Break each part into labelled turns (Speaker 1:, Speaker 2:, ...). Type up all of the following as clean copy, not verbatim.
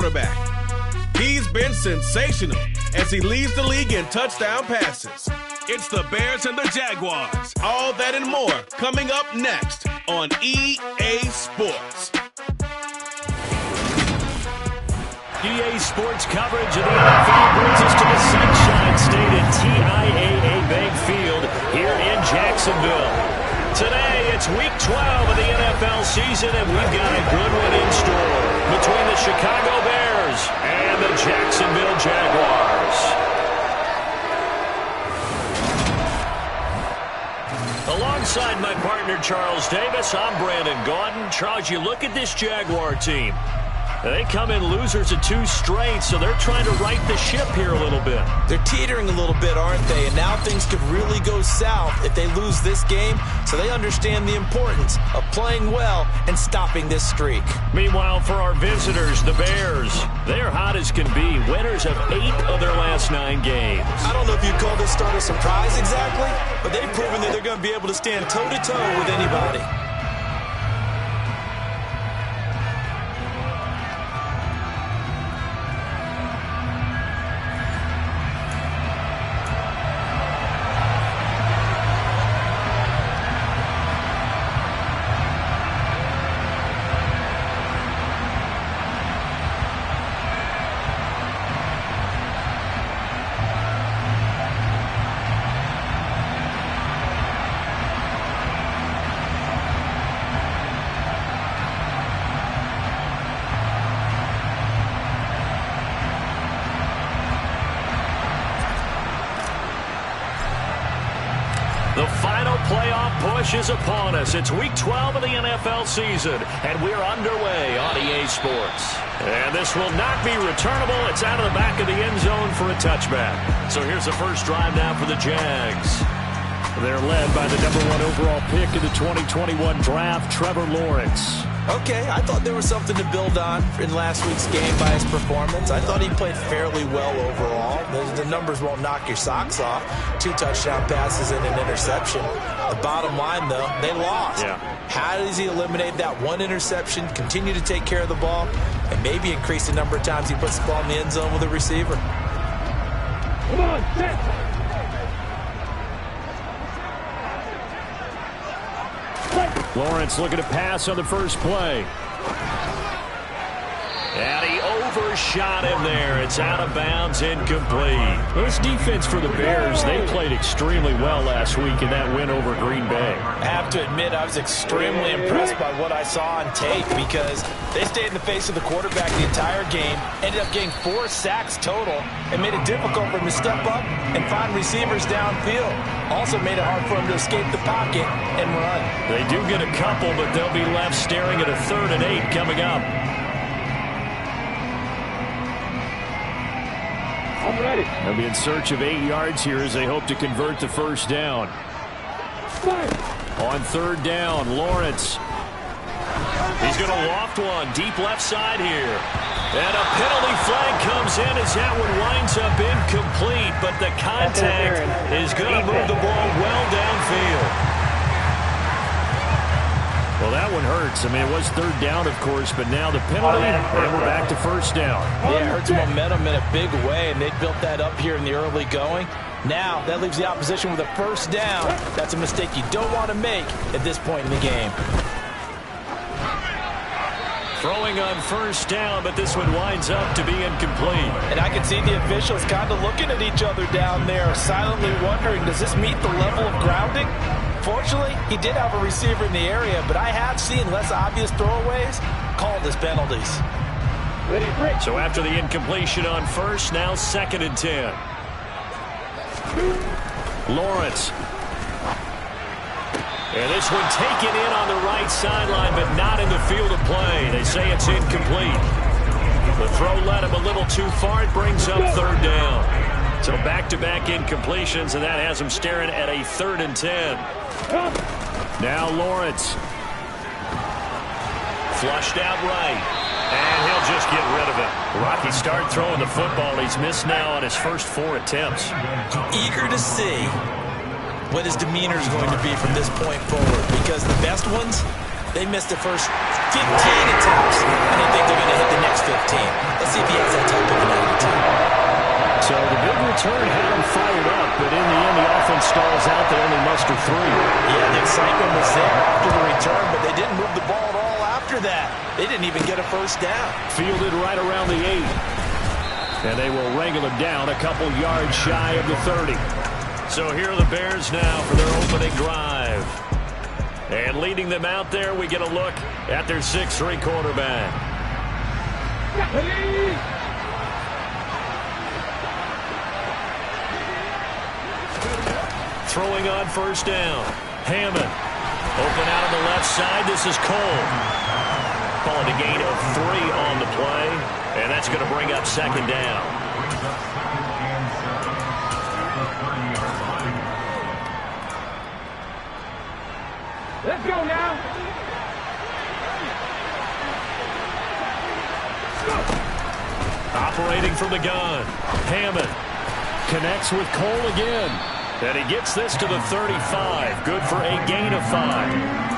Speaker 1: quarterback. He's been sensational as he leads the league in touchdown passes. It's the Bears and the Jaguars. All that and more coming up next on EA Sports.
Speaker 2: EA Sports coverage of the NFL brings us to the Sunshine State at TIAA Bank Field here in Jacksonville. Today, it's Week 12 of the NFL season, and we've got a good one in store between the Chicago Bears and the Jacksonville Jaguars. Alongside my partner, Charles Davis, I'm Brandon Gaudin. Charles, you look at this Jaguar team. They come in losers of 2 straight, so they're trying to right the ship here a little bit.
Speaker 3: They're teetering a little bit, aren't they? And now things could really go south if they lose this game, so they understand the importance of playing well and stopping this streak.
Speaker 2: Meanwhile, for our visitors, the Bears, they're hot as can be. Winners of 8 of their last 9 games.
Speaker 3: I don't know if you'd call this start a surprise exactly, but they've proven that they're going to be able to stand toe-to-toe with anybody.
Speaker 2: The final playoff push is upon us. It's Week 12 of the NFL season, and we're underway on EA Sports. And this will not be returnable. It's out of the back of the end zone for a touchback. So here's the first drive now for the Jags. They're led by the #1 overall pick in the 2021 draft, Trevor Lawrence.
Speaker 3: Okay, I thought there was something to build on in last week's game by his performance. I thought he played fairly well overall. The numbers won't knock your socks off. 2 touchdown passes and an interception. The bottom line, though, they lost.
Speaker 2: Yeah.
Speaker 3: How does he eliminate that 1 interception, continue to take care of the ball, and maybe increase the number of times he puts the ball in the end zone with a receiver?
Speaker 4: Come on, set!
Speaker 2: Lawrence looking to pass on the first play. And he overshot him there. It's out of bounds, incomplete. This defense for the Bears, they played extremely well last week in that win over Green Bay.
Speaker 3: I have to admit, I was extremely impressed by what I saw on tape because they stayed in the face of the quarterback the entire game, ended up getting 4 sacks total, and made it difficult for him to step up and find receivers downfield. Also made it hard for him to escape the pocket and run.
Speaker 2: They do get a couple, but they'll be left staring at a 3rd and 8 coming up.
Speaker 4: I'm ready.
Speaker 2: They'll be in search of 8 yards here as they hope to convert the first down.
Speaker 4: Fire.
Speaker 2: On 3rd down, Lawrence. He's going to loft one deep left side here. And a penalty flag comes in as that one winds up incomplete, but the contact is going to move the ball well downfield. Well, that one hurts. I mean, it was 3rd down, of course, but now the penalty, and we're back to first down.
Speaker 3: Yeah, it hurts momentum in a big way, and they built that up here in the early going. Now, that leaves the opposition with a first down. That's a mistake you don't want to make at this point in the game.
Speaker 2: Throwing on first down, but this one winds up to be incomplete.
Speaker 3: And I can see the officials kind of looking at each other down there, silently wondering, does this meet the level of grounding? Fortunately, he did have a receiver in the area, but I have seen less obvious throwaways called as penalties.
Speaker 2: So after the incompletion on first, now 2nd and 10. Lawrence. And this one taken in on the right sideline, but not in the field of play. They say it's incomplete. The throw led him a little too far. It brings up 3rd down. So back-to-back incompletions, and that has him staring at a 3rd and 10. Now Lawrence. Flushed out right. And he'll just get rid of it. Rocky start throwing the football. He's missed now on his first 4 attempts.
Speaker 3: Eager to see what his demeanor is going to be from this point forward, because the best ones, They missed the first 15 attempts, and they think they're going to hit the next 15. Let's see if he has that type of an attitude.
Speaker 2: So the big return had him fired up, but in the end, the offense stalls out. They only muster 3.
Speaker 3: Yeah, the excitement was there after the return, but they didn't move the ball at all after that. They didn't even get a first down.
Speaker 2: Fielded right around the 8. And they will wrangle him down a couple yards shy of the 30. So here are the Bears now for their opening drive. And leading them out there, we get a look at their 6'3" quarterback. Throwing on first down. Hammond. Open out on the left side. This is Cole. Calling a gain of 3 on the play. And that's going to bring up second down.
Speaker 4: Let's go now.
Speaker 2: Operating from the gun. Hammond connects with Cole again. And he gets this to the 35. Good for a gain of 5.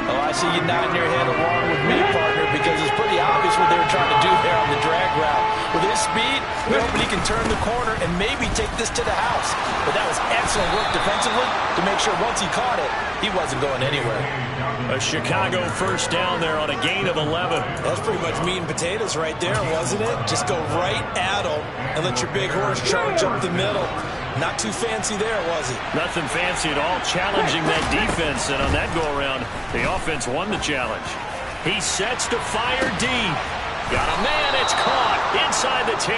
Speaker 3: Oh, I see you nodding your head along with me, partner, because it's pretty obvious what they were trying to do there on the drag route. With his speed, we're hoping he can turn the corner and maybe take this to the house. But that was excellent work defensively to make sure once he caught it, he wasn't going anywhere.
Speaker 2: A Chicago first down there on a gain of 11.
Speaker 3: That's pretty much meat and potatoes right there, wasn't it? Just go right at him and let your big horse charge up the middle. Not too fancy there, was it?
Speaker 2: Nothing fancy at all, challenging that defense. And on that go-around, the offense won the challenge. He sets to fire deep. Got a man, it's caught inside the 10.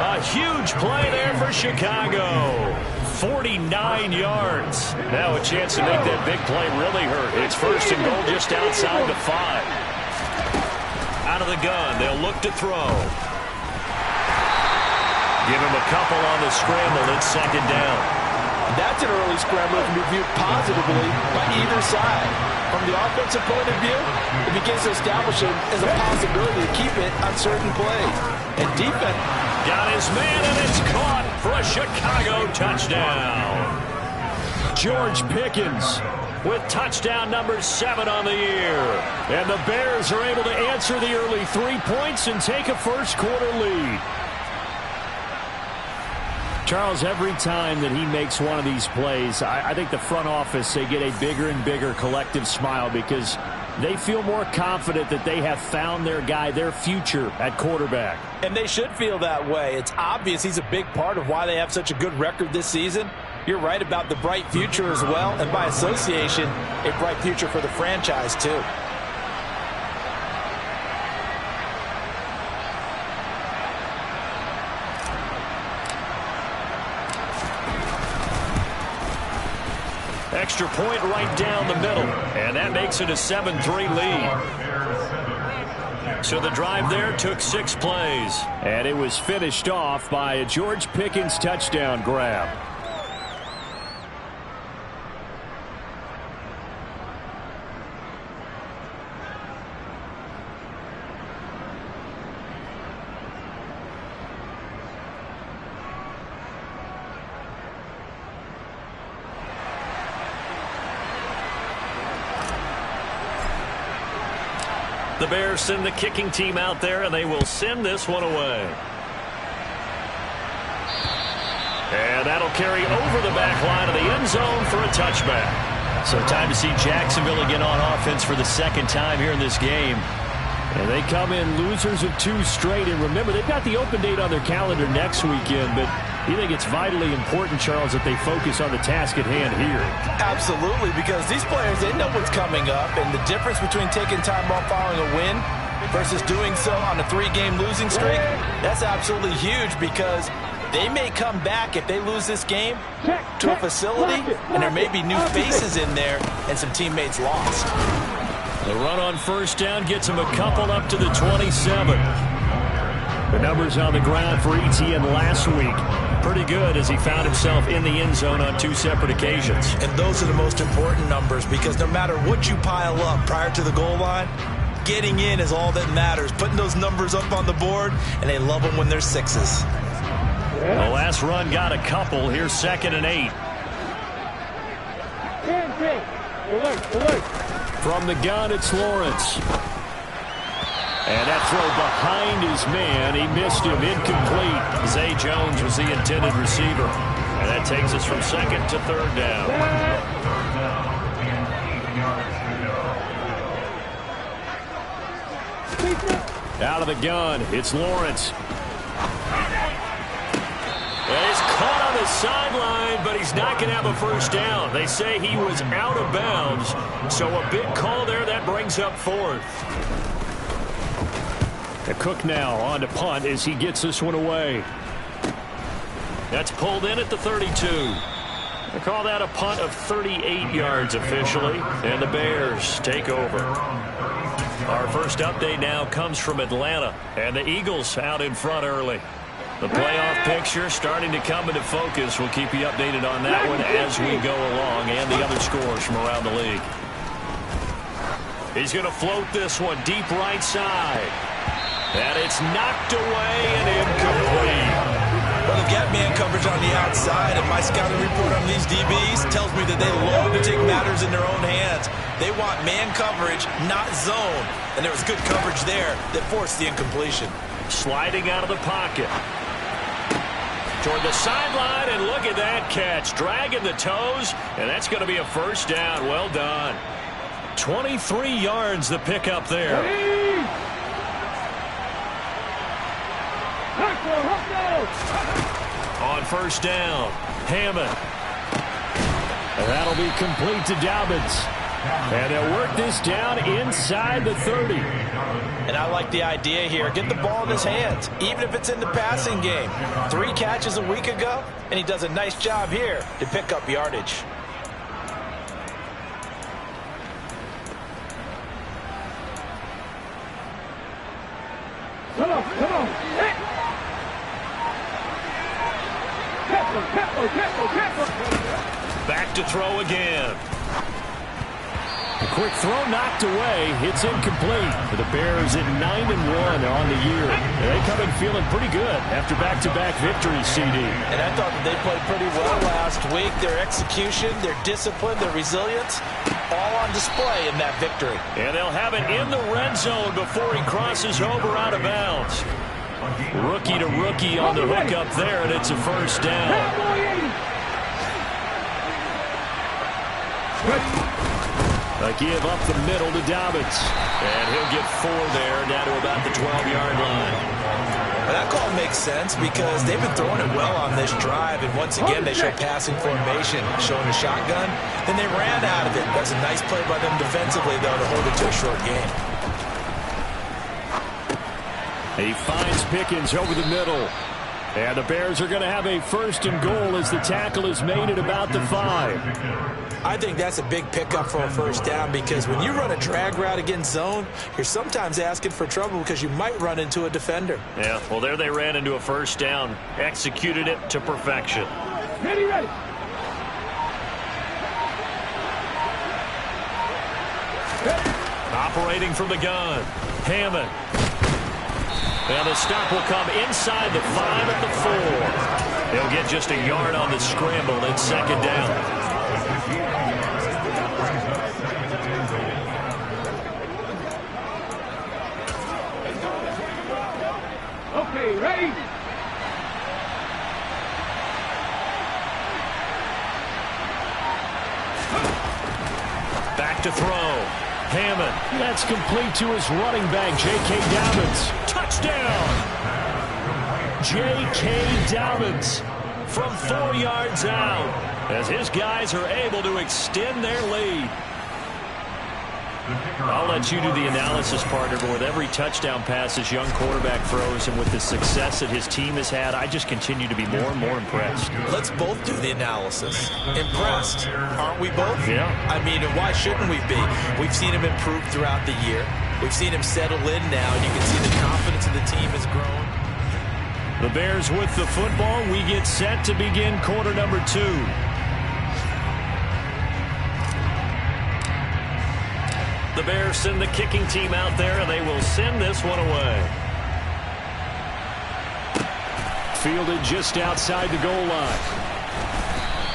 Speaker 2: A huge play there for Chicago. 49 yards. Now a chance to make that big play really hurt. It's first and goal just outside the 5. Out of the gun, they'll look to throw. Give him a couple on the scramble. It's second down.
Speaker 3: That's an early scramble that can be viewed positively by either side. From the offensive point of view, it begins to establish it as a possibility to keep it on certain plays. And defense
Speaker 2: got his man, and it's caught for a Chicago touchdown. George Pickens with touchdown number 7 on the year. And the Bears are able to answer the early 3 points and take a first quarter lead. Charles, every time that he makes one of these plays, I think the front office, they get a bigger and bigger collective smile because they feel more confident that they have found their guy, their future at quarterback.
Speaker 3: And they should feel that way. It's obvious he's a big part of why they have such a good record this season. You're right about the bright future as well, and by association, a bright future for the franchise too.
Speaker 2: Extra point right down the middle, and that makes it a 7-3 lead. So the drive there took 6 plays, and it was finished off by a George Pickens touchdown grab. The Bears send the kicking team out there, and they will send this one away. And that'll carry over the back line of the end zone for a touchback. So time to see Jacksonville again on offense for the second time here in this game. And they come in losers of 2 straight. And remember, they've got the open date on their calendar next weekend, but you think it's vitally important, Charles, that they focus on the task at hand here?
Speaker 3: Absolutely, because these players, they know what's coming up, and the difference between taking time off following a win versus doing so on a 3-game losing streak, that's absolutely huge because they may come back if they lose this game to a facility, and there may be new faces in there and some teammates lost.
Speaker 2: The run on first down gets him a couple up to the 27. The numbers on the ground for Etienne last week, pretty good as he found himself in the end zone on 2 separate occasions.
Speaker 3: And those are the most important numbers because no matter what you pile up prior to the goal line, getting in is all that matters. Putting those numbers up on the board, and they love them when they're 6s.
Speaker 2: The last run got a couple. Here's 2nd and 8. From the gun, it's Lawrence. And that throw behind his man. He missed him. Incomplete. Zay Jones was the intended receiver. And that takes us from second to third down. Out of the gun, it's Lawrence. And he's caught on the sideline, but he's not going to have a first down. They say he was out of bounds. So a big call there. That brings up fourth. The Cook now on to punt as he gets this one away. That's pulled in at the 32. They call that a punt of 38 yards officially, and the Bears take over. Our first update now comes from Atlanta, and the Eagles out in front early. The playoff picture starting to come into focus. We'll keep you updated on that one as we go along, and the other scores from around the league. He's going to float this one deep right side. And it's knocked away and incomplete.
Speaker 3: Well, they've got man coverage on the outside, and my scouting report on these DBs tells me that they love to take matters in their own hands. They want man coverage, not zone. And there was good coverage there that forced the incompletion.
Speaker 2: Sliding out of the pocket. Toward the sideline, and look at that catch. Dragging the toes, and that's going to be a first down. Well done. 23 yards the pickup there. On first down, Hammond. And that'll be complete to Dobbins. And they'll work this down inside the 30.
Speaker 3: And I like the idea here. Get the ball in his hands, even if it's in the passing game. 3 catches a week ago, and he does a nice job here to pick up yardage.
Speaker 4: Come on.
Speaker 2: Back to throw again. A quick throw knocked away. It's incomplete. The Bears at 9-1 on the year. They come in feeling pretty good after back-to-back victories, CD.
Speaker 3: And I thought that they played pretty well last week. Their execution, their discipline, their resilience, all on display in that victory.
Speaker 2: And they'll have it in the red zone before he crosses over out of bounds. Rookie to rookie on the hook up there, and it's a first down. A give up the middle to Dobbins. And he'll get 4 there, down to about the 12-yard line.
Speaker 3: Well, that call makes sense because they've been throwing it well on this drive, and once again they show passing formation, showing the shotgun. Then they ran out of it. That's a nice play by them defensively, though, to hold it to a short game.
Speaker 2: He finds Pickens over the middle. And the Bears are going to have a first and goal as the tackle is made at about the 5.
Speaker 3: I think that's a big pickup for a first down because when you run a drag route against zone, you're sometimes asking for trouble because you might run into a defender.
Speaker 2: Yeah, well, there they ran into a first down. Executed it to perfection.
Speaker 4: Ready.
Speaker 2: Operating from the gun, Hammond. And the stop will come inside the 5 at the 4. They'll get just a yard on the scramble. It's second down.
Speaker 4: Okay, ready?
Speaker 2: Back to throw. Hammond. That's complete to his running back, J.K. Dobbins. Touchdown! J.K. Dobbins from 4 yards out as his guys are able to extend their lead. I'll let you do the analysis, partner, but with every touchdown pass his young quarterback throws and with the success that his team has had, I just continue to be more and more impressed.
Speaker 3: Let's both do the analysis. Impressed, aren't we both?
Speaker 2: Yeah.
Speaker 3: I mean, and why shouldn't we be? We've seen him improve throughout the year. We've seen him settle in now, and you can see the confidence of the team has grown.
Speaker 2: The Bears with the football. We get set to begin quarter number 2. The Bears send the kicking team out there, and they will send this one away. Fielded just outside the goal line.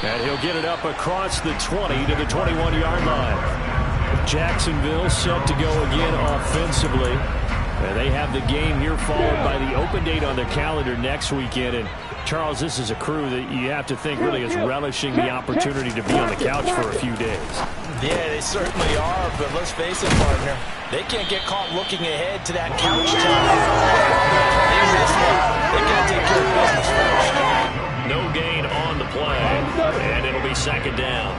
Speaker 2: And he'll get it up across the 20 to the 21-yard line. Jacksonville set to go again offensively. And they have the game here followed by the open date on their calendar next weekend. And Charles, this is a crew that you have to think really is relishing the opportunity to be on the couch for a few days.
Speaker 3: Yeah, they certainly are, but let's face it, partner. They can't get caught looking ahead to that couch time. They missed it. They got to take care of business first.
Speaker 2: No gain on the play, and it'll be second down.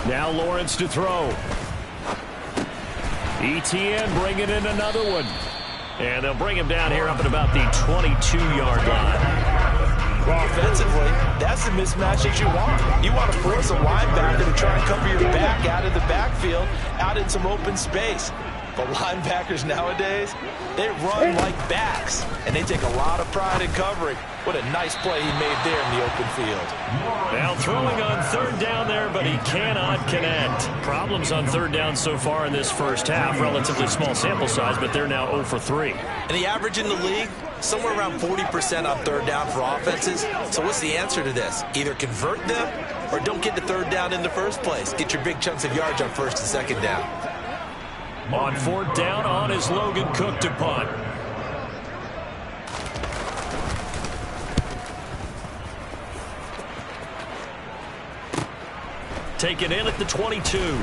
Speaker 2: Now Lawrence to throw. ETN bringing in another one. And they'll bring him down here up at about the 22-yard line.
Speaker 3: Well, offensively, that's the mismatch that you want. You want to force a linebacker to try and cover your back out of the backfield, out in some open space. But linebackers nowadays, they run like backs, and they take a lot of pride in covering. What a nice play he made there in the open field.
Speaker 2: Now throwing on third down there, but he cannot connect. Problems on third down so far in this first half. Relatively small sample size, but they're now 0 for 3.
Speaker 3: And the average in the league, somewhere around 40% on third down for offenses. So what's the answer to this? Either convert them or don't get the third down in the first place. Get your big chunks of yards on first and second down.
Speaker 2: On fourth down, on is Logan Cook to punt. Taken in at the 22.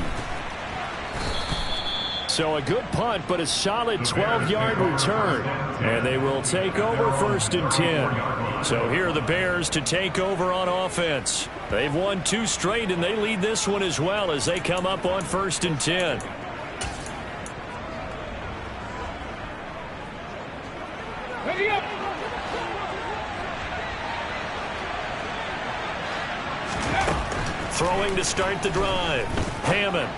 Speaker 2: So a good punt, but a solid 12-yard return. And they will take over first and 10. So here are the Bears to take over on offense. They've won 2 straight, and they lead this one as well as they come up on first and 10.
Speaker 4: Ready up.
Speaker 2: Throwing to start the drive. Hammond.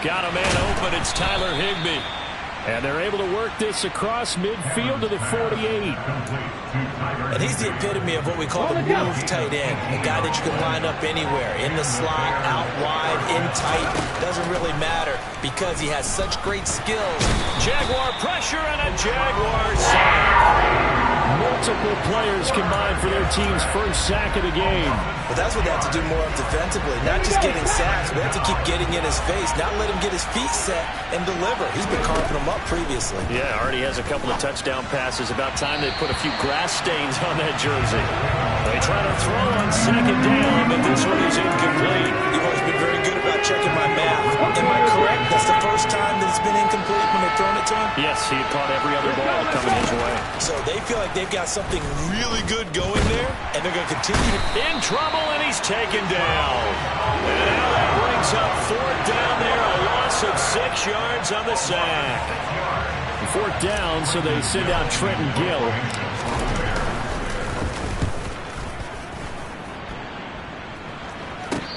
Speaker 2: Got a man open. It's Tyler Higbee. And they're able to work this across midfield to the 48.
Speaker 3: And he's the epitome of what we call the move tight end. A guy that you can line up anywhere. In the slot, out wide, in tight. Doesn't really matter because he has such great skills.
Speaker 2: Jaguar pressure and a Jaguar sack. Multiple players combined for their team's first sack of the game.
Speaker 3: But that's what they have to do more of defensively. Not just getting sacks, but they have to keep getting in his face. Not let him get his feet set and deliver. He's been carving them up previously.
Speaker 2: Yeah, already has a couple of touchdown passes. About time they put a few grass stains on that jersey. They try to throw on second down, but this one is incomplete.
Speaker 3: You've always been very good about checking my math. Am I correct? That's the first time that it's been incomplete when they've thrown it to him?
Speaker 2: Yes, he had caught every other ball coming his way.
Speaker 3: So they feel like they've got something really good going there, and they're going to continue to...
Speaker 2: In trouble, and he's taken down. And now that brings up fourth down there, a loss of 6 yards on the sack. Fourth down, so they send out Trenton Gill.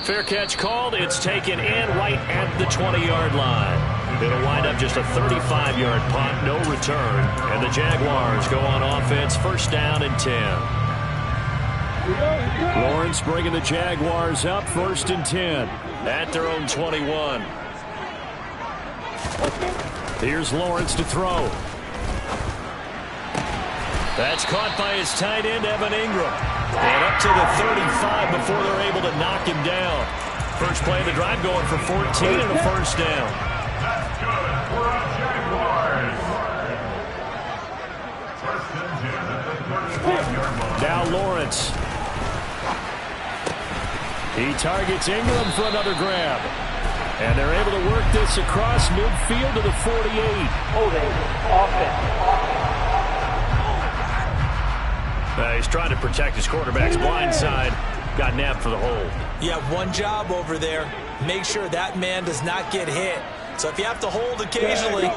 Speaker 2: Fair catch called. It's taken in right at the 20-yard line. It'll wind up just a 35-yard punt, no return. And the Jaguars go on offense, first down and 10. Lawrence bringing the Jaguars up, first and 10. At their own 21. Here's Lawrence to throw. That's caught by his tight end, Evan Ingram. And up to the 35 before they're able to knock him down. First play of the drive going for 14 and a first down. Now Lawrence. He targets Ingram for another grab. And they're able to work this across midfield to the 48.
Speaker 5: Holding offense.
Speaker 2: He's trying to protect his quarterback's blind side. Got nabbed for the hold.
Speaker 3: You have one job over there. Make sure that man does not get hit. So if you have to hold occasionally,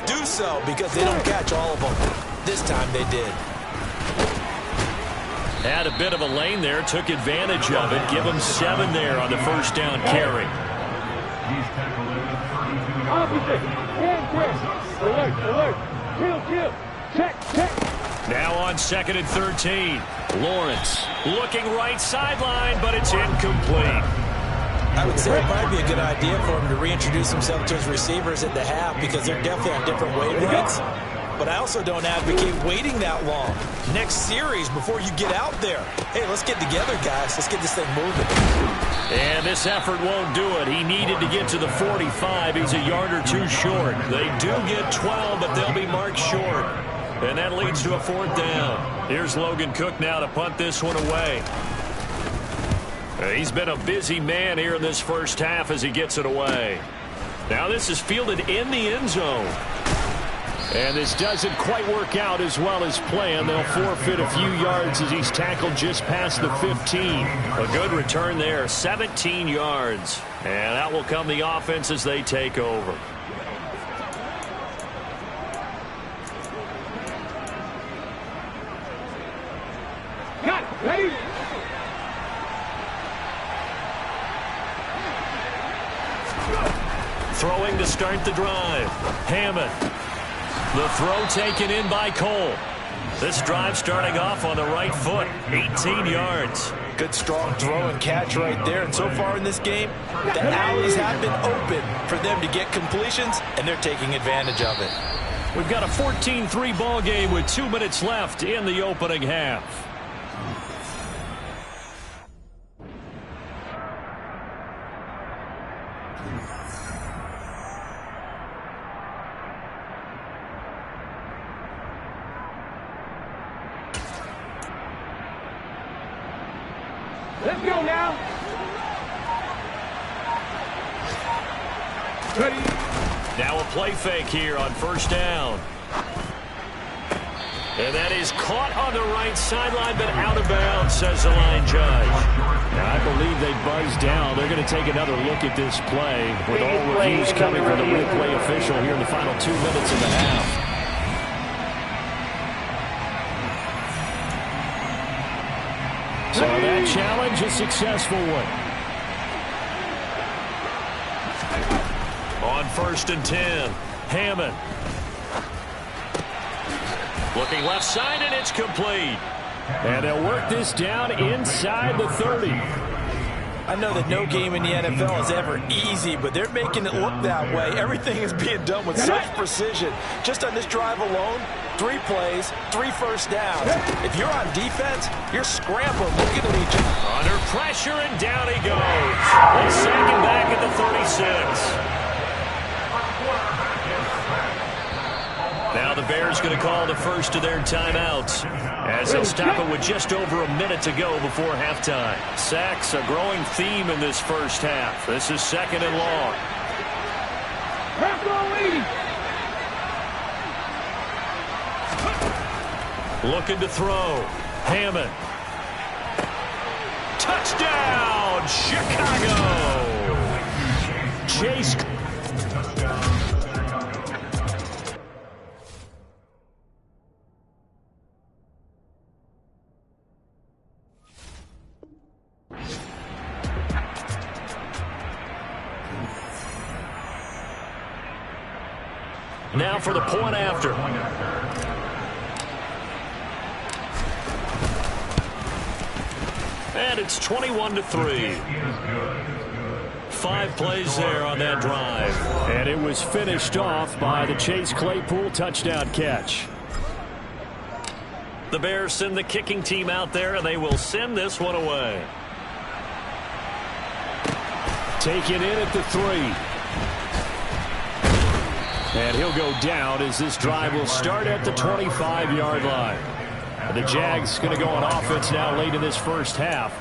Speaker 3: do so because they don't catch all of them. This time they did.
Speaker 2: Had a bit of a lane there, took advantage of it. Give him 7 there on the first down carry.
Speaker 4: Opposite. Alert, alert. Kill. Check.
Speaker 2: Now on second and 13. Lawrence looking right sideline, but it's incomplete.
Speaker 3: I would say it might be a good idea for him to reintroduce himself to his receivers at the half because they're definitely on different wavelengths. but I also don't advocate waiting that long. Next series before you get out there. Hey, let's get together, guys. Let's get this thing moving.
Speaker 2: And this effort won't do it. He needed to get to the 45. He's a yard or two short. They do get 12, but they'll be marked short. And that leads to a 4th down. Here's Logan Cook now to punt this one away. He's been a busy man here in this first half as he gets it away. Now this is fielded in the end zone. And this doesn't quite work out as well as planned. They'll forfeit a few yards as he's tackled just past the 15. A good return there, 17 yards. And that will come the offense as they take over.
Speaker 4: Cut. Ready?
Speaker 2: Throwing to start the drive. Hammond. The throw taken in by Cole. This drive starting off on the right foot. 18 yards.
Speaker 3: Good strong throw and catch right there. And so far in this game, the alleys have been open for them to get completions, and they're taking advantage of it.
Speaker 2: We've got a 14-3 ball game with 2 minutes left in the opening half.
Speaker 4: Let's go now. Ready?
Speaker 2: Now a play fake here on 1st down. And that is caught on the right sideline, but out of bounds, says the line judge. Now I believe they buzzed down. They're going to take another look at this play with all reviews coming from the replay official here in the final 2 minutes of the half. So that challenge, a successful one. On 1st and 10, Hammond. Looking left side, and it's complete. And they'll work this down inside the 30.
Speaker 3: I know that no game in the NFL is ever easy, but they're making it look that way. Everything is being done with such precision. Just on this drive alone, 3 plays, 3 first downs. If you're on defense, you're scrambling, looking at each other.
Speaker 2: Under pressure, and down he goes. They sack him back at the 36. Now the Bears going to call the first of their timeouts as they'll stop it with just over a minute to go before halftime. Sacks, a growing theme in this first half. This is 2nd and long. Looking to throw. Hammond. Touchdown, Chicago. Chase. Now for the point after. And it's 21-3. 5 plays there on that drive. And it was finished off by the Chase Claypool touchdown catch. The Bears send the kicking team out there, and they will send this one away. Taken in at the 3. And he'll go down as this drive will start at the 25-yard line. The Jags going to go on offense now late in this first half.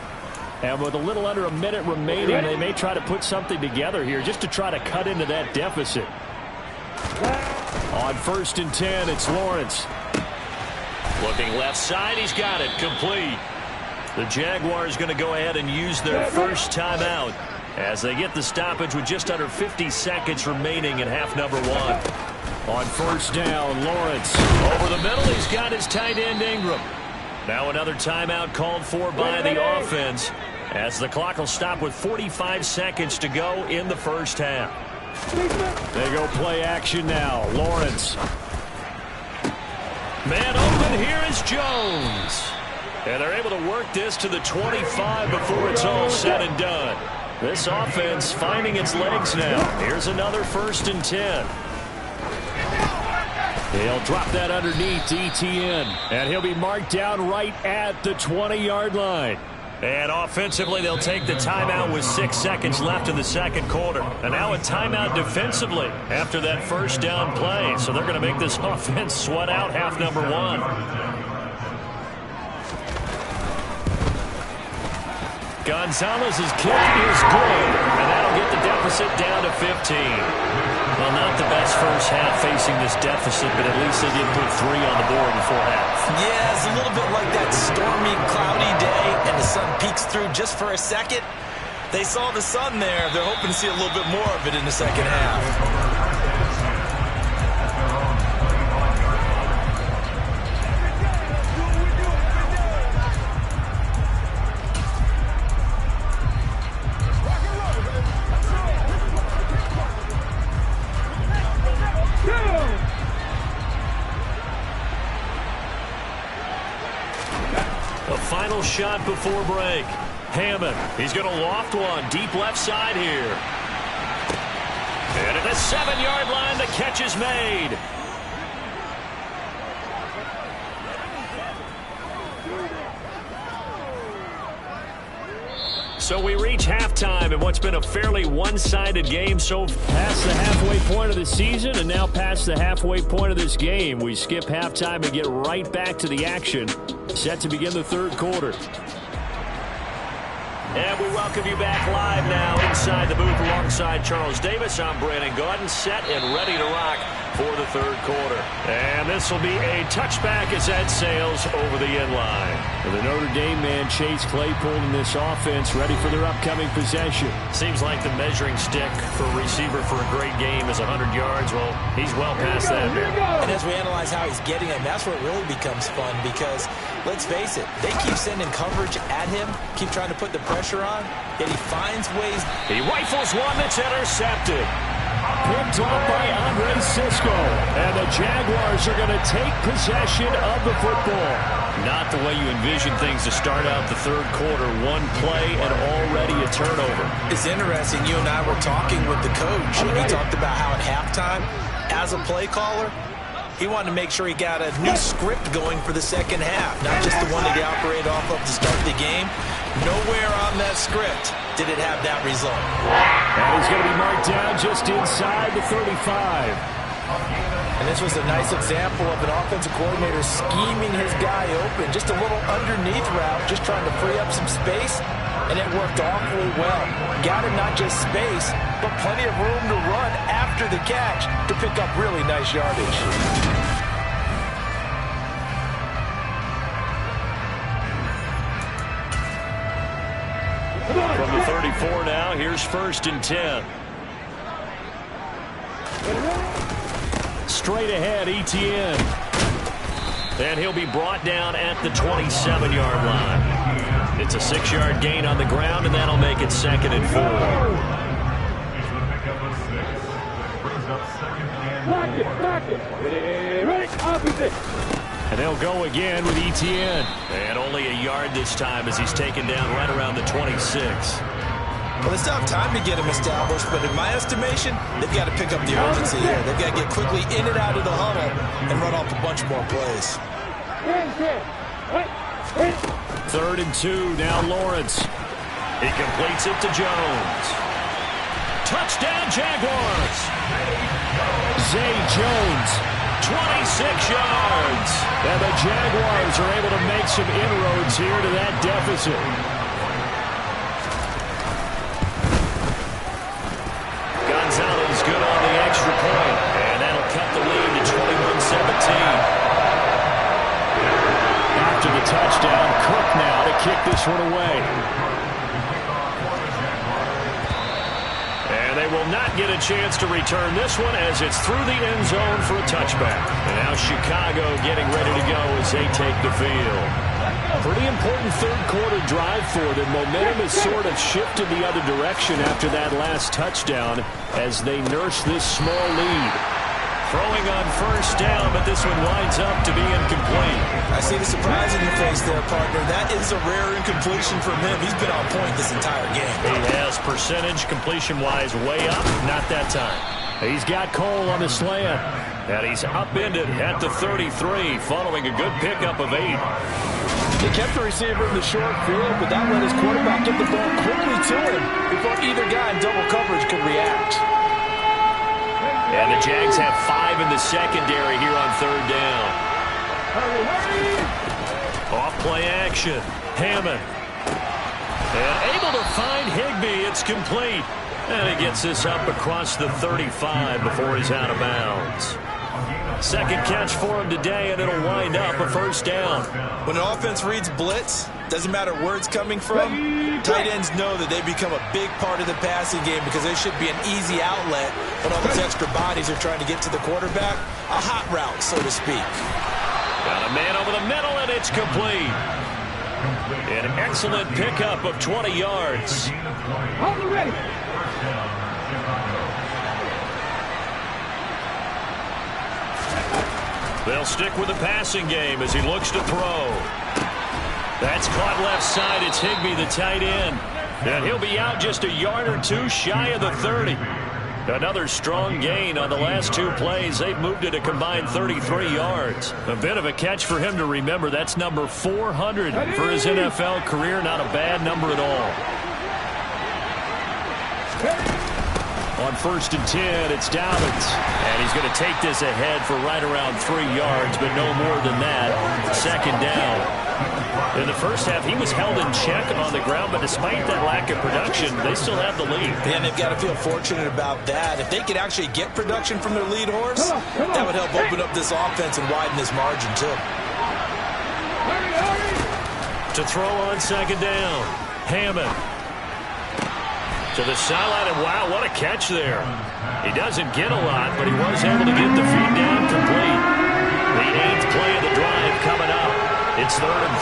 Speaker 2: And with a little under a minute remaining, they may try to put something together here just to try to cut into that deficit. On 1st and 10, it's Lawrence. Looking left side, he's got it, complete. The Jaguars going to go ahead and use their first timeout as they get the stoppage with just under 50 seconds remaining in half number 1. On 1st down, Lawrence. Over the middle, he's got his tight end Ingram. Now another timeout called for by the offense as the clock will stop with 45 seconds to go in the first half. They go play action now. Lawrence. Man open, here is Jones. And they're able to work this to the 25 before it's all said and done. This offense finding its legs now. Here's another 1st and 10. He'll drop that underneath to Etienne, and he'll be marked down right at the 20-yard line. And offensively, they'll take the timeout with 6 seconds left in the second quarter. And now a timeout defensively after that first down play. So they're going to make this offense sweat out half number one. Gonzalez's kick is good, and that'll get the deficit down to 15. Well, not the best first half facing this deficit, but at least they did put 3 on the board before half.
Speaker 3: Yeah, it's a little bit like that stormy, cloudy day, and the sun peeks through just for a second. They saw the sun there. They're hoping to see a little bit more of it in the second half.
Speaker 2: Final shot before break. Hammond, he's going to loft one deep left side here. And at the 7-yard line, the catch is made. So we reach halftime in what's been a fairly one-sided game. So past the halfway point of the season and now past the halfway point of this game. We skip halftime and get right back to the action. Set to begin the third quarter. And we welcome you back live now inside the booth alongside Charles Davis. I'm Brandon Gaudin, set and ready to rock for the third quarter. And this will be a touchback as that sails over the end line. And the Notre Dame man, Chase Claypool, in this offense, ready for their upcoming possession. Seems like the measuring stick for a receiver for a great game is 100 yards. Well, he's well past that.
Speaker 3: And as we analyze how he's getting it, that's where it really becomes fun because, let's face it, they keep sending coverage at him, keep trying to put the pressure on, yet he finds ways.
Speaker 2: He rifles one that's intercepted. Picked off by Andre Cisco. And the Jaguars are going to take possession of the football. Not the way you envision things to start out the third quarter. One play and already a turnover.
Speaker 3: It's interesting. You and I were talking with the coach, and he talked about how at halftime, as a play caller, he wanted to make sure he got a new script going for the second half, not just the one that he operated off of to start the game. Nowhere on that script did it have that result.
Speaker 2: And he's going to be marked down just inside the 35.
Speaker 3: And this was a nice example of an offensive coordinator scheming his guy open. Just a little underneath route, just trying to free up some space, and it worked awfully well. Got him not just space, but plenty of room to run after the catch to pick up really nice yardage.
Speaker 2: From the 34 now, here's 1st and 10. Straight ahead, Etienne. And he'll be brought down at the 27-yard line. It's a 6-yard gain on the ground, and that'll make it 2nd and 4. And they'll go again with Etienne. And only a yard this time as he's taken down right around the 26.
Speaker 3: Well, they still have time to get him established, but in my estimation, they've got to pick up the urgency here. They've got to get quickly in and out of the huddle and run off a bunch more plays.
Speaker 2: 3rd and 2, now Lawrence. He completes it to Jones. Touchdown, Jaguars! Zay Jones, 26 yards. And the Jaguars are able to make some inroads here to that deficit. Gonzalez good on the extra point, and that'll cut the lead to 21-17. After the touchdown, Cook now to kick this one away. And they will not get a chance to return this one as it's through the end zone for a touchback. And now Chicago getting ready to go as they take the field. Pretty important third quarter drive for them. Momentum has sort of shifted the other direction after that last touchdown as they nurse this small lead. Throwing on 1st down, but this one winds up to be incomplete.
Speaker 3: I see the surprise in your face there, partner. That is a rare incompletion from him. He's been on point this entire game.
Speaker 2: He has percentage completion-wise way up. Not that time. He's got Cole on the slant. And he's upended at the 33 following a good pickup of 8.
Speaker 3: They kept the receiver in the short field, but that let his quarterback get the ball quickly to him before either guy in double coverage could react.
Speaker 2: And the Jags have 5 in the secondary here on 3rd down. Off play action. Hammond. And able to find Higbee. It's complete. And he gets this up across the 35 before he's out of bounds. Second catch for him today, and it'll wind up a 1st down.
Speaker 3: When an offense reads blitz, doesn't matter where it's coming from, tight ends know that they become a big part of the passing game because they should be an easy outlet when all those extra bodies are trying to get to the quarterback. A hot route, so to speak.
Speaker 2: Got a man over the middle, and it's complete. An excellent pickup of 20 yards.
Speaker 4: Hold it ready.
Speaker 2: They'll stick with the passing game as he looks to throw. That's caught left side. It's Higbee, the tight end. And he'll be out just a yard or two shy of the 30. Another strong gain on the last 2 plays. They've moved it a combined 33 yards. A bit of a catch for him to remember. That's number 400 for his NFL career. Not a bad number at all. On 1st and 10, it's Dobbins. And he's going to take this ahead for right around 3 yards, but no more than that. 2nd down. In the first half, he was held in check on the ground, but despite that lack of production, they still have the lead.
Speaker 3: And they've got to feel fortunate about that. If they could actually get production from their lead horse, that would help open up this offense and widen this margin, too.
Speaker 2: To throw on 2nd down, Hammond. To the sideline, and wow, what a catch there. He doesn't get a lot, but he was able to get the feed down complete. The 8th play of the drive coming up. It's 3rd and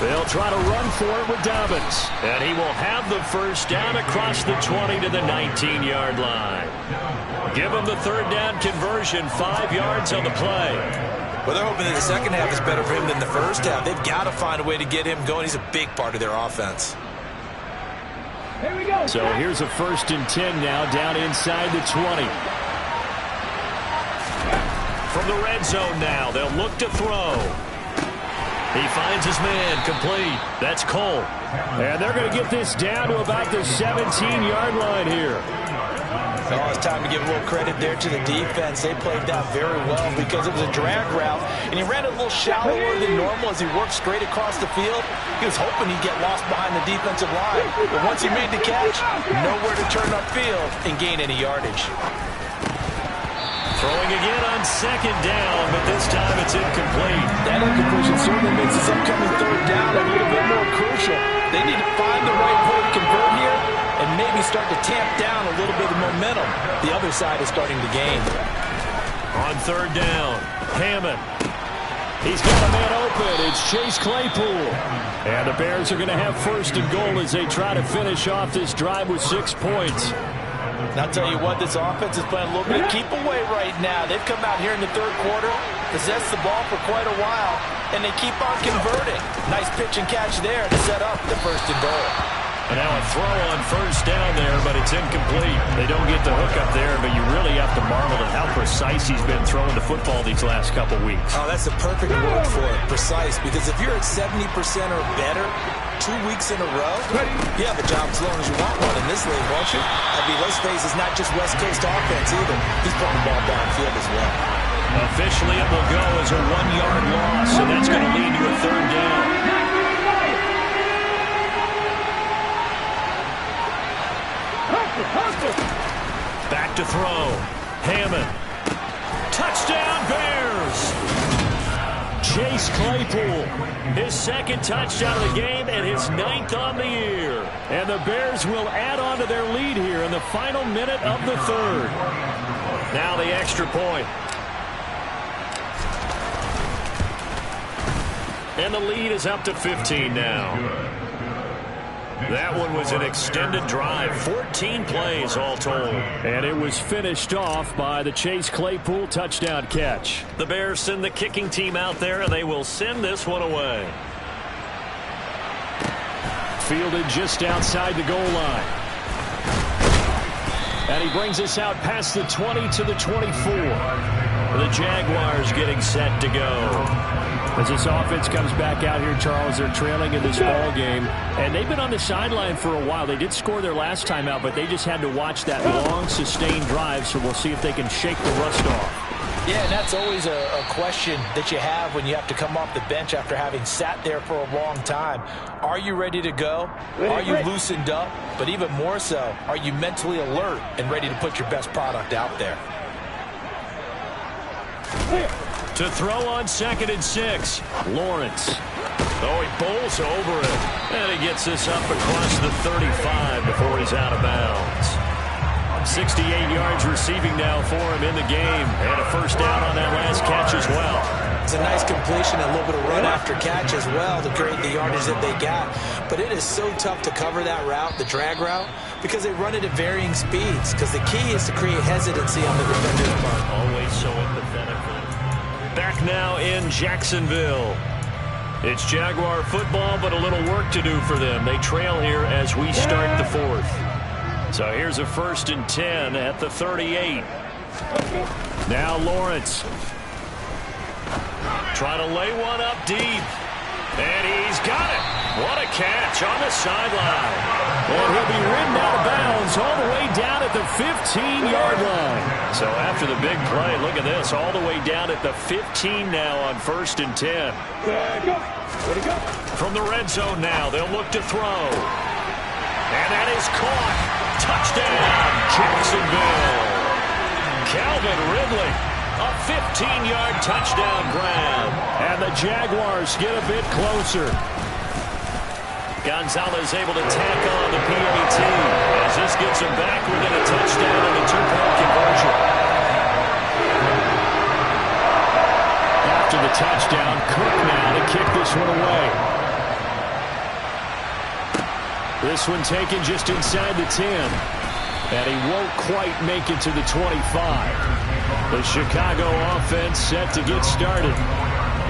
Speaker 2: 3. They'll try to run for it with Dobbins. And he will have the 1st down across the 20 to the 19-yard line. Give him the 3rd down conversion, 5 yards on the play.
Speaker 3: Well, they're hoping that the second half is better for him than the first half. They've got to find a way to get him going. He's a big part of their offense.
Speaker 4: Here we go.
Speaker 2: So here's a 1st and 10 now, down inside the 20. From the red zone now, they'll look to throw. He finds his man, complete. That's Cole. And they're going to get this down to about the 17-yard line here.
Speaker 3: Oh, it's time to give a little credit there to the defense. They played that very well because it was a drag route, and he ran a little shallower than normal as he worked straight across the field. He was hoping he'd get lost behind the defensive line, but once he made the catch, nowhere to turn upfield and gain any yardage.
Speaker 2: Throwing again on 2nd down, but this time it's incomplete.
Speaker 3: That incompletion certainly makes this upcoming 3rd down a little bit more crucial. They need to find the right way to convert here and maybe start to tamp down a little bit of momentum. The other side is starting to gain.
Speaker 2: On 3rd down, Hammond. He's got a man open. It's Chase Claypool. And the Bears are going to have 1st and goal as they try to finish off this drive with 6 points.
Speaker 3: And I'll tell you what, this offense is playing a little bit of keep away right now. They've come out here in the 3rd quarter, possessed the ball for quite a while, and they keep on converting. Nice pitch and catch there to set up the 1st and goal.
Speaker 2: And now a throw on 1st down there, but it's incomplete. They don't get the hook up there, but you really have to marvel at how precise he's been throwing the football these last couple weeks.
Speaker 3: Oh, that's the perfect word for it, precise, because if you're at 70% or better 2 weeks in a row, you have a job as long as you want one in this league, won't you? I mean, let's face it, it's not just West Coast offense either. He's putting the ball downfield as well.
Speaker 2: Officially, it will go as a 1-yard loss, and that's going to lead to a 3rd down. Back to throw. Hammond. Touchdown, Bears! Chase Claypool, his 2nd touchdown of the game and his 9th on the year. And the Bears will add on to their lead here in the final minute of the 3rd. Now the extra point. And the lead is up to 15 now. That one was an extended drive, 14 plays all told. And it was finished off by the Chase Claypool touchdown catch. The Bears send the kicking team out there, and they will send this one away. Fielded just outside the goal line. And he brings us out past the 20 to the 24. The Jaguars getting set to go. As this offense comes back out here, Charles, they're trailing in this ball game. And they've been on the sideline for a while. They did score their last time out, but they just had to watch that long, sustained drive. So we'll see if they can shake the rust off.
Speaker 3: Yeah, and that's always a question that you have when you have to come off the bench after having sat there for a long time. Are you ready to go? Are you loosened up? But even more so, are you mentally alert and ready to put your best product out there?
Speaker 2: To throw on 2nd and 6, Lawrence. Oh, he bowls over it. And he gets this up across the 35 before he's out of bounds. 68 yards receiving now for him in the game. And a first down on that last catch as well.
Speaker 3: It's a nice completion, a little bit of run after catch as well to create the yardage that they got. But it is so tough to cover that route, the drag route, because they run it at varying speeds. Because the key is to create hesitancy on the defender's part.
Speaker 2: Always so empathetic. Back now in Jacksonville. It's Jaguar football, but a little work to do for them. They trail here as we start the 4th. So here's a 1st and 10 at the 38. Now Lawrence. Trying to lay one up deep. And he's got it. What a catch on the sideline. And he'll be ridden out of bounds all the way down at the 15-yard line. So after the big play, look at this, all the way down at the 15 now on 1st and 10. From the red zone now, they'll look to throw. And that is caught. Touchdown, Jacksonville. Calvin Ridley, a 15-yard touchdown grab. And the Jaguars get a bit closer. Gonzalez able to tack on the PAT as this gets him back within a touchdown and a 2-point conversion. After the touchdown, Cook now to kick this one away. This one taken just inside the 10. And he won't quite make it to the 25. The Chicago offense set to get started.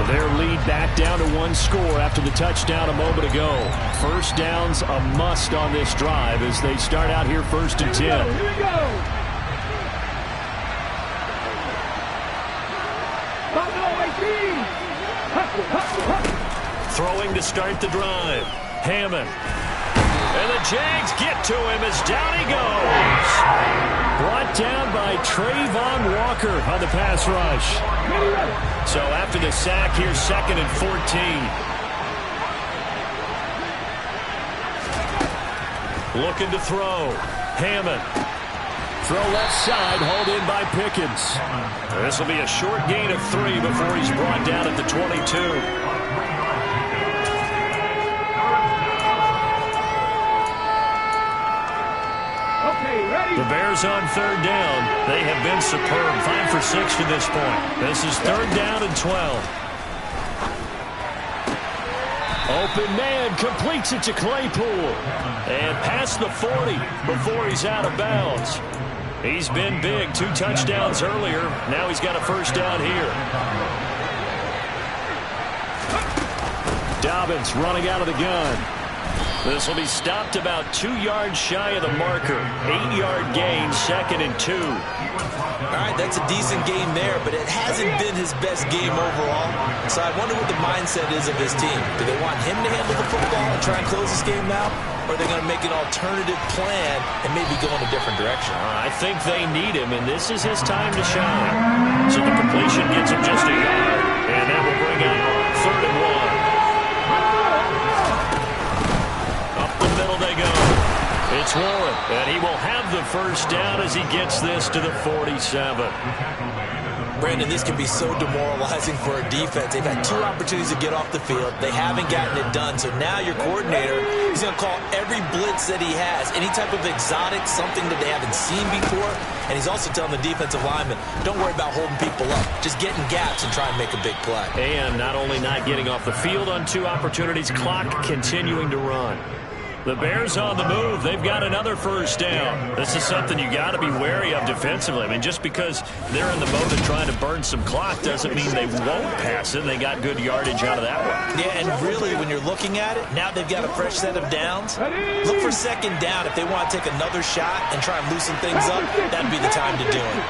Speaker 2: Their lead back down to 1 score after the touchdown a moment ago. First down's a must on this drive as they start out here 1st and 10.
Speaker 4: Here we go.
Speaker 2: Throwing to start the drive. Hammond. And the Jags get to him as down he goes. Brought down by Trayvon Walker on the pass rush. So after the sack, here's 2nd and 14. Looking to throw. Hammond. Throw left side, hauled in by Pickens. This will be a short gain of 3 before he's brought down at the 22. The Bears on 3rd down. They have been superb. 5 for 6 to this point. This is 3rd down and 12. Open man completes it to Claypool. And past the 40 before he's out of bounds. He's been big. 2 touchdowns earlier. Now he's got a first down here. Dobbins running out of the gun. This will be stopped about 2 yards shy of the marker. 8-yard gain, 2nd and 2.
Speaker 3: All right, that's a decent game there, but it hasn't been his best game overall. So I wonder what the mindset is of his team. Do they want him to handle the football and try and close this game out? Or are they going to make an alternative plan and maybe go in a different direction?
Speaker 2: I think they need him, and this is his time to shine. So the completion gets him just a yard, and that will bring out 3rd and 1. They go. It's Warren, and he will have the first down as he gets this to the 47.
Speaker 3: Brandon, this can be so demoralizing for a defense. They've had 2 opportunities to get off the field. They haven't gotten it done. So now your coordinator is going to call every blitz that he has, any type of exotic, something that they haven't seen before. And he's also telling the defensive lineman, don't worry about holding people up. Just get in gaps and try and make a big play.
Speaker 2: And not only not getting off the field on 2 opportunities, clock continuing to run. The Bears on the move. They've got another first down. This is something you got to be wary of defensively. I mean, just because they're in the mode of trying to burn some clock doesn't mean they won't pass it. They got good yardage out of that one.
Speaker 3: Yeah, and really, when you're looking at it, now they've got a fresh set of downs. Look for second down. If they want to take another shot and try and loosen things up, that'd be the time to do it.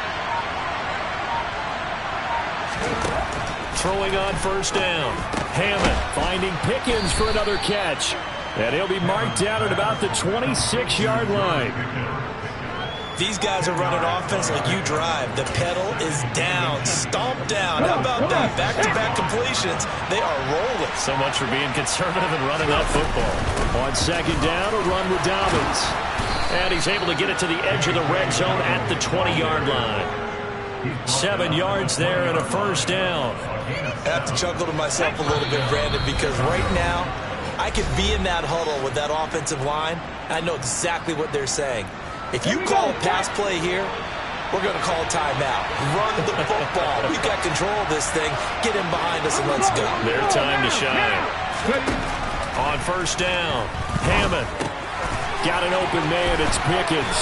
Speaker 2: Throwing on first down. Hammond finding Pickens for another catch. And he'll be marked down at about the 26-yard line.
Speaker 3: These guys are running offense like you drive. The pedal is down, stomp down. How about that? Back-to-back completions. They are rolling.
Speaker 2: So much for being conservative and running that football. On second down, a run with Dobbins. And he's able to get it to the edge of the red zone at the 20-yard line. 7 yards there and a first down.
Speaker 3: I have to chuckle to myself a little bit, Brandon, because right now I could be in that huddle with that offensive line, and I know exactly what they're saying. If you call a pass play here, we're going to call a timeout. Run the football. We've got control of this thing. Get him behind us and let's go.
Speaker 2: Their time to shine. On first down, Hammond. Got an open man. It's Pickens.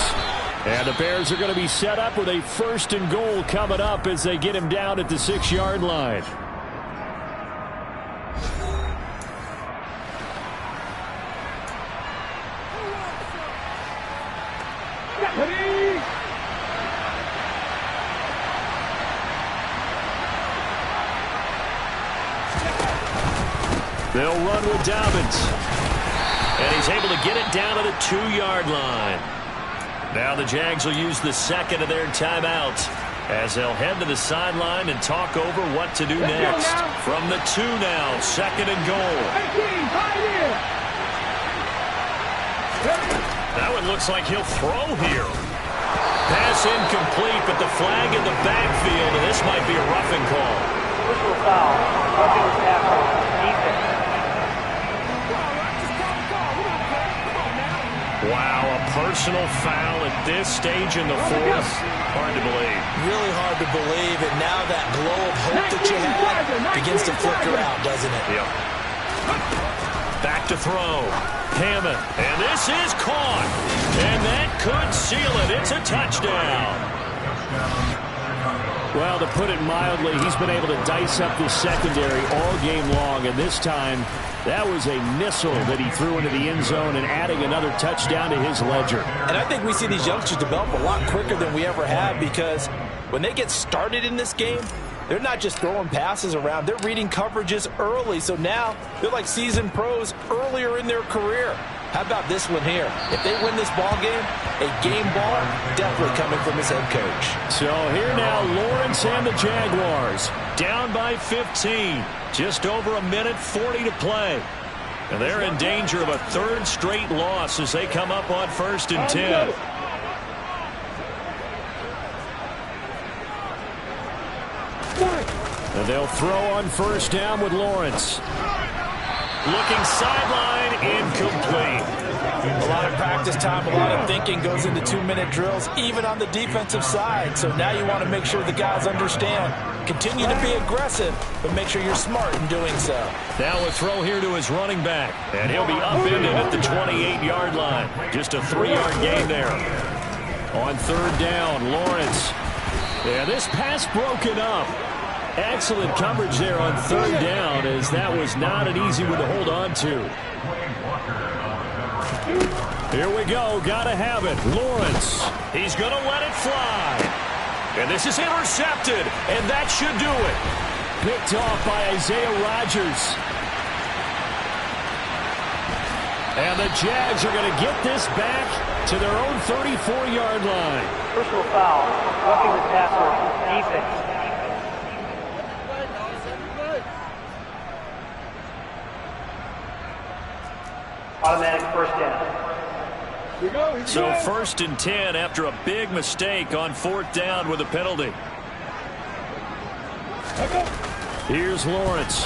Speaker 2: And the Bears are going to be set up with a first and goal coming up as they get him down at the 6-yard line. They'll run with Dobbins. And he's able to get it down to the 2-yard line. Now the Jags will use the second of their timeouts as they'll head to the sideline and talk over what to do next. From the 2 now, second and goal. That one looks like he'll throw here. Pass incomplete, but the flag in the backfield, and this might be a roughing call.
Speaker 5: Personal foul. Roughing the tackle. Defense.
Speaker 2: Wow, a personal foul at this stage in the fourth. Hard to believe.
Speaker 3: Really hard to believe, and now that glow of hope that you had begins to flicker out, doesn't it?
Speaker 2: Yep. Back to throw. Hammond, and this is caught. And that could seal it. It's a touchdown. Well, to put it mildly, he's been able to dice up this secondary all game long, and this time that was a missile that he threw into the end zone and adding another touchdown to his ledger.
Speaker 3: And I think we see these youngsters develop a lot quicker than we ever have, because when they get started in this game, they're not just throwing passes around. They're reading coverages early, so now they're like seasoned pros earlier in their career. How about this one here? If they win this ball game, a game ball definitely coming from his head coach.
Speaker 2: So here now, Lawrence and the Jaguars down by 15. Just over a minute 40 to play. And they're in danger of a third straight loss as they come up on first and 10. And they'll throw on first down with Lawrence. Looking sideline, incomplete.
Speaker 3: A lot of practice time, a lot of thinking goes into 2-minute drills, even on the defensive side. So now you want to make sure the guys understand. Continue to be aggressive, but make sure you're smart in doing so.
Speaker 2: Now a throw here to his running back, and he'll be upended at the 28-yard line. Just a 3-yard gain there. On third down, Lawrence. Yeah, this pass broken up. Excellent coverage there on third down, as that was not an easy one to hold on to. Here we go. Got to have it. Lawrence. He's going to let it fly. And this is intercepted, and that should do it. Picked off by Isaiah Rodgers. And the Jags are going to get this back to their own 34-yard line.
Speaker 5: Personal foul. Roughing the tackle. Defense. Automatic first down.
Speaker 2: So first and 10 after a big mistake on fourth down with a penalty. Here's Lawrence.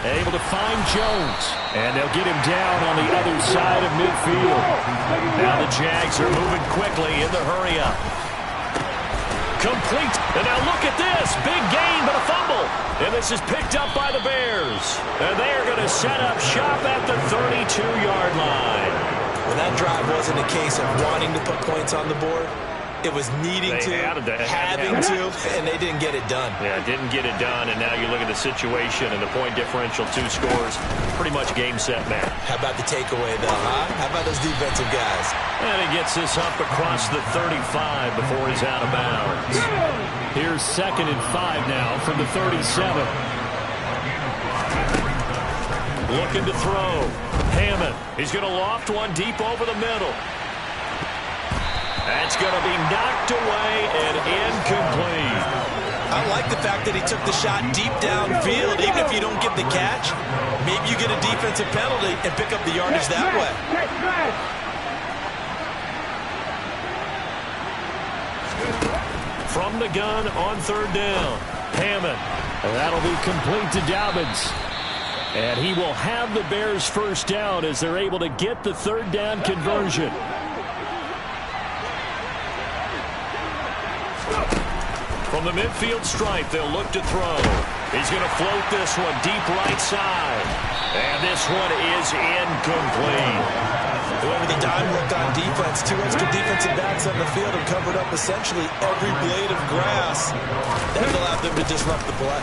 Speaker 2: Able to find Jones. And they'll get him down on the other side of midfield. Now the Jags are moving quickly in the hurry-up. Complete. And now look at this. Big gain, but a fumble. And this is picked up by the Bears. And they are going to set up shop at the 32-yard line.
Speaker 3: Well, that drive wasn't a case of wanting to put points on the board. It was needing to, having to, and they didn't get it done.
Speaker 2: Yeah, didn't get it done, and now you look at the situation and the point differential, 2 scores, pretty much game, set, match.
Speaker 3: How about the takeaway, though, huh? How about those defensive guys?
Speaker 2: And he gets this up across the 35 before he's out of bounds.
Speaker 6: Here's 2nd and 5 now from the 37.
Speaker 2: Looking to throw. Hammond. He's going to loft one deep over the middle. That's going to be knocked away and incomplete.
Speaker 3: I like the fact that he took the shot deep downfield. Even if you don't get the catch, maybe you get a defensive penalty and pick up the yardage that way.
Speaker 2: From the gun on 3rd down. Hammond.
Speaker 6: And that'll be complete to Dobbins. And he will have the Bears' first down as they're able to get the 3rd down conversion.
Speaker 2: From the midfield stripe, they'll look to throw. He's going to float this one deep right side. And this one is incomplete.
Speaker 3: Whoever the dime looked on defense, 2 extra defensive backs on the field and covered up essentially every blade of grass. That allowed them to disrupt the play.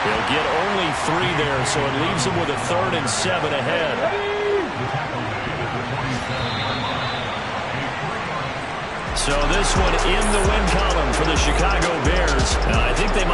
Speaker 2: He'll get only 3 there, so it leaves him with a 3rd and 7 ahead. So this one in the win column for the Chicago Bears. I